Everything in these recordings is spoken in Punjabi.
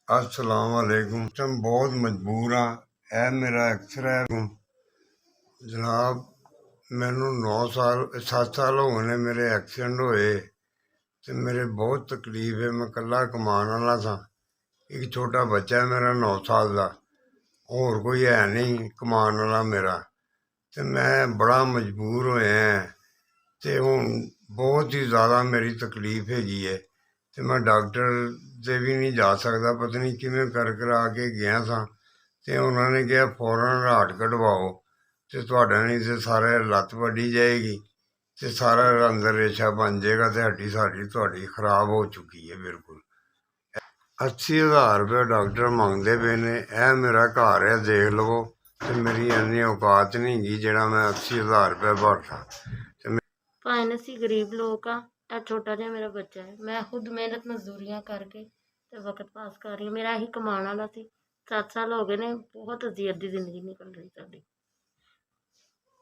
अस्सलाम वालेकुम। तुम बहुत मजबूर हाँ। यह मेरा एक्सरे है जनाब। मैनू 9 साल 7 साल हो गए ने मेरे एक्सीडेंट होए ते मेरे बहुत तकलीफ है। मैं कला कमान वाला था। एक छोटा बच्चा है मेरा 9 साल का, होर कोई है नहीं कमान वाला मेरा। ते मैं बड़ा मजबूर होया है ते हुण बहुत ही ज़्यादा मेरी तकलीफ हैगी है ते मैं डॉक्टर ते भी नहीं जा सकता। पता नहीं किवें कर करा के गया था ते उन्होंने कहा फौरन हार्ट कटवाओ ते तुहाडा नहीं ते सारे लत्त वड्डी जाएगी ते सारा अंदर रेशा बन जाएगा ते हड्डी साड़ी तुहाडी खराब हो चुकी है बिल्कुल। 80,000 रुपया डॉक्टर मंगते पे ने। यह मेरा घर है, देख लवो। ते मेरी इन्नी औकात नहीं गी जेड़ा मैं 80,000 रुपया भरदा। ਭਾਵੇਂ ਅਸੀਂ ਗਰੀਬ ਲੋਕ ਆ। ਇਹ ਛੋਟਾ ਜਿਹਾ ਮੇਰਾ ਬੱਚਾ ਹੈ। ਮੈਂ ਖੁਦ ਮਿਹਨਤ ਮਜ਼ਦੂਰੀਆਂ ਕਰਕੇ ਤੇ ਵਕਤ ਪਾਸ ਕਰ ਰਹੀ ਹਾਂ। ਮੇਰਾ ਇਹੀ ਕਮਾਉਣ ਵਾਲਾ ਸੀ। 7 ਸਾਲ ਹੋ ਗਏ ਨੇ, ਬਹੁਤ ਅਜ਼ੀਅਤ ਦੀ ਜ਼ਿੰਦਗੀ ਨਿਕਲ ਰਹੀ ਸਾਡੀ।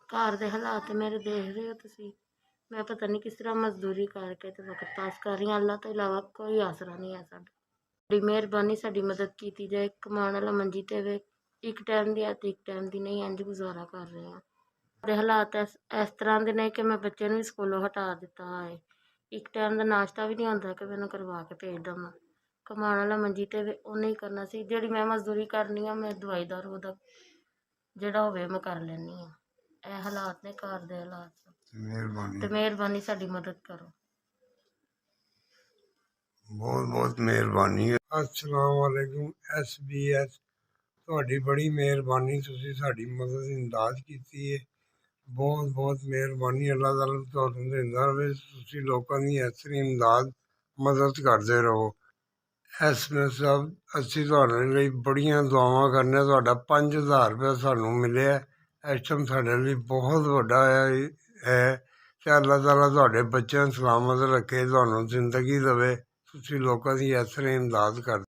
ਘਰ ਦੇ ਹਾਲਾਤ ਮੇਰੇ ਦੇਖ ਰਹੇ ਹੋ ਤੁਸੀਂ। ਮੈਂ ਪਤਾ ਨਹੀਂ ਕਿਸ ਤਰ੍ਹਾਂ ਮਜ਼ਦੂਰੀ ਕਰਕੇ ਤੇ ਵਕਤ ਪਾਸ ਕਰ ਰਹੀ ਹਾਂ। ਅੱਲਾ ਤੋਂ ਇਲਾਵਾ ਕੋਈ ਆਸਰਾ ਨਹੀਂ ਹੈ ਸਾਡਾ। ਬੜੀ ਮਿਹਰਬਾਨੀ, ਸਾਡੀ ਮਦਦ ਕੀਤੀ ਜਾਏ। ਕਮਾਉਣ ਵਾਲਾ ਮੰਜੀ ਤੇ ਵੇ, ਇੱਕ ਟਾਈਮ ਦੀ ਹੈ ਤੇ ਇੱਕ ਟਾਈਮ ਦੀ ਨਹੀਂ, ਇੰਝ ਗੁਜ਼ਾਰਾ ਕਰ ਰਹੇ ਹਾਂ। ਦੇ ਹਾਲਾਤ ਇਸ ਤਰ੍ਹਾਂ ਦੇ ਨੇ ਕਿ ਮੈਂ ਬੱਚੇ ਨੂੰ ਵੀ ਸਕੂਲੋਂ ਹਟਾ ਦਿੱਤਾ ਹੈ। ਇੱਕ ਟਾਈਮ ਦਾ ਨਾਸ਼ਤਾ ਵੀ ਨਹੀਂ ਹੁੰਦਾ ਕਿ ਮੈਨੂੰ ਕਰਵਾ ਕੇ ਭੇਜ ਦੇਵਾਂ। ਕਮਾਉਣ ਵਾਲਾ ਮੰਜੀ ਤੇ ਉਹਨੇ ਹੀ ਕਰਨਾ ਸੀ। ਜਿਹੜੀ ਮੈਂ ਮਜ਼ਦੂਰੀ ਕਰਨੀ ਆ, ਮੈਂ ਦਵਾਈ ਦਾਰੂ ਉਹਦਾ ਜਿਹੜਾ ਹੋਵੇ ਮੈਂ ਕਰ ਲੈਂਦੀ ਹਾਂ। ਇਹ ਹਾਲਾਤ ਨੇ ਘਰ ਦੇ ਹਾਲਾਤ ਤੇ ਮਿਹਰਬਾਨੀ ਸਾਡੀ ਮਦਦ ਕਰੋ। बहुत बहुत मेहरबानी है। अस्सलाम वालेकुम। SBS ਤੁਹਾਡੀ ਬੜੀ ਮਿਹਰਬਾਨੀ, ਤੁਸੀਂ ਸਾਡੀ ਮਦਦ ਇਮਦਾਦ ਕੀਤੀ ਹੈ। ਬਹੁਤ ਬਹੁਤ ਮਿਹਰਬਾਨੀ। ਅੱਲਾਹ ਤਾਲਾ ਤੁਹਾਨੂੰ ਦਿੰਦਾ ਰਹੇ। ਤੁਸੀਂ ਲੋਕਾਂ ਦੀ ਇਸ ਤਰ੍ਹਾਂ ਇਮਦਾਦ ਮਦਦ ਕਰਦੇ ਰਹੋ। SMS ਸਾਹਿਬ, ਅਸੀਂ ਤੁਹਾਡੇ ਲਈ ਬੜੀਆਂ ਦੁਆਵਾਂ ਕਰਨੇ। ਤੁਹਾਡਾ 5,000 ਰੁਪਇਆ ਸਾਨੂੰ ਮਿਲਿਆ, ਇਸ ਟਾਈਮ ਸਾਡੇ ਲਈ ਬਹੁਤ ਵੱਡਾ ਹੈ। ਤੇ ਅੱਲਾਹ ਤਾਲਾ ਤੁਹਾਡੇ ਬੱਚਿਆਂ ਨੂੰ ਸਲਾਮਤ ਰੱਖੇ, ਤੁਹਾਨੂੰ ਜ਼ਿੰਦਗੀ ਦੇਵੇ। ਤੁਸੀਂ ਲੋਕਾਂ ਦੀ ਇਸ ਤਰ੍ਹਾਂ ਇਮਦਾਦ ਕਰਦੇ।